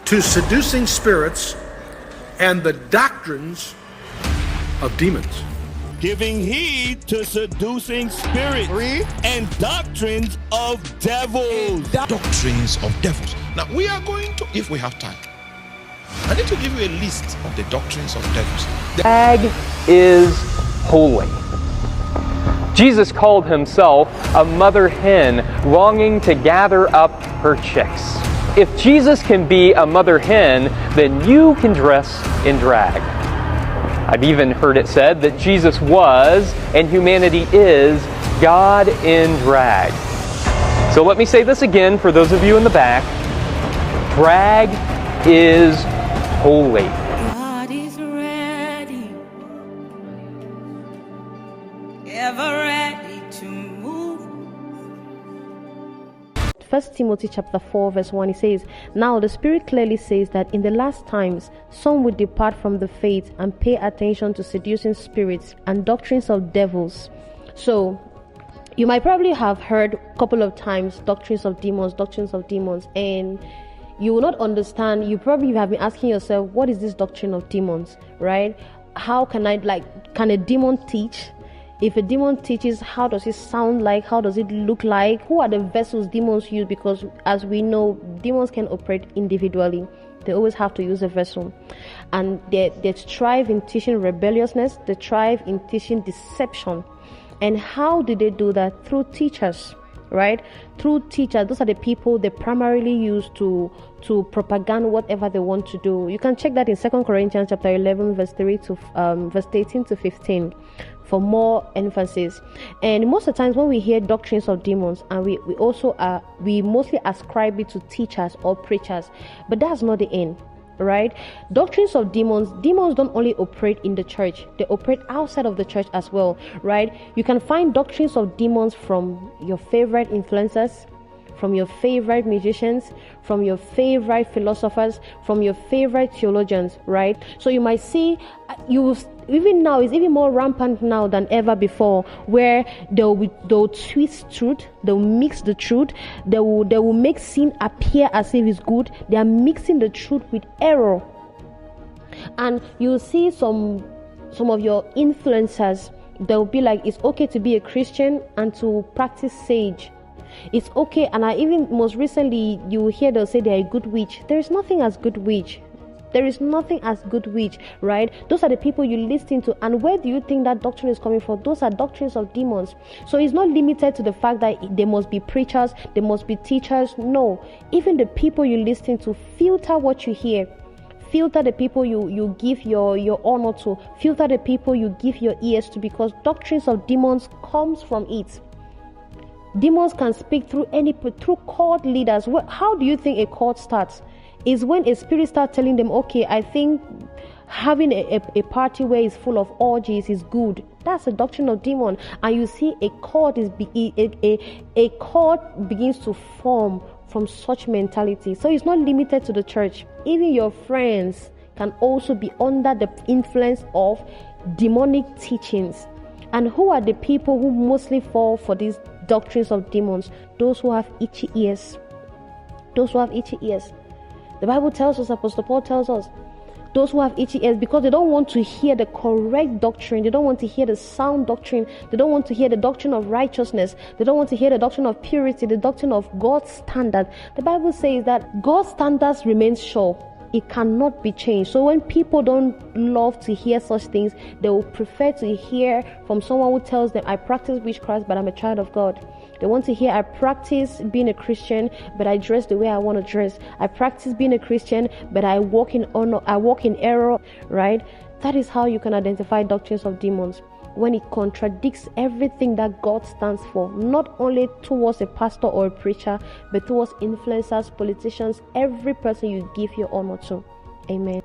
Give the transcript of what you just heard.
to seducing spirits and the doctrines of demons. Giving heed to seducing spirits and doctrines of devils. Doctrines of devils. Now we are going to, if we have time, I need to give you a list of the doctrines of devils. Drag is holy. Jesus called himself a mother hen longing to gather up her chicks. If Jesus can be a mother hen, then you can dress in drag. I've even heard it said that Jesus was, and humanity is, God in drag. So let me say this again for those of you in the back. Drag is holy. God is ready, ever ready to move. 1 Timothy chapter 4 verse 1, it says, "Now the Spirit clearly says that in the last times some will depart from the faith and pay attention to seducing spirits and doctrines of devils." So you might probably have heard a couple of times doctrines of demons, and you will not understand. You probably have been asking yourself, what is this doctrine of demons, right? How can can a demon teach? If a demon teaches, how does it sound like? How does it look like? Who are the vessels demons use? Because as we know, demons can operate individually. They always have to use a vessel. And they strive in teaching rebelliousness. They strive in teaching deception. And how do they do that? Through teachers, right? Through teachers. Those are the people they primarily use to propaganda whatever they want to do. You can check that in 2 Corinthians chapter 11 verse 3 to verse 18 to 15 for more emphasis. And most of the times when we hear doctrines of demons, and we mostly ascribe it to teachers or preachers, but that's not the end, right? Doctrines of demons don't only operate in the church, they operate outside of the church as well, right? You can find doctrines of demons from your favorite influencers, from your favorite musicians, from your favorite philosophers, from your favorite theologians, right? So you might see, even now, it's even more rampant now than ever before, where they'll twist truth, they'll mix the truth, they will make sin appear as if it's good. They are mixing the truth with error. And you'll see some of your influencers, they'll be like, it's okay to be a Christian and to practice sage. It's okay. And even most recently, you will hear they'll say they're a good witch. There is nothing as good witch. There is nothing as good witch, right? Those are the people you listen to. And where do you think that doctrine is coming from? Those are doctrines of demons. So it's not limited to the fact that they must be preachers, they must be teachers. No, even the people you listen to, filter what you hear. Filter the people you give your honor to. Filter the people you give your ears to, because doctrines of demons comes from it. Demons can speak through cult leaders. How do you think a cult starts? Is when a spirit starts telling them, okay, I think having a party where it's full of orgies is good. That's a doctrine of demon. And you see a cult begins to form from such mentality. So it's not limited to the church. Even your friends can also be under the influence of demonic teachings. And who are the people who mostly fall for these doctrines of demons? Those who have itchy ears. Those who have itchy ears. The Bible tells us, Apostle Paul tells us, those who have itchy ears, because they don't want to hear the correct doctrine. They don't want to hear the sound doctrine. They don't want to hear the doctrine of righteousness. They don't want to hear the doctrine of purity, the doctrine of God's standard. The Bible says that God's standards remain sure. It cannot be changed. So when people don't love to hear such things, they will prefer to hear from someone who tells them, I practice witchcraft, but I'm a child of God. They want to hear, I practice being a Christian, but I dress the way I want to dress. I practice being a Christian, but I walk in honor, I walk in error, right? That is how you can identify doctrines of demons. When it contradicts everything that God stands for, not only towards a pastor or a preacher, but towards influencers, politicians, every person you give your honor to. Amen.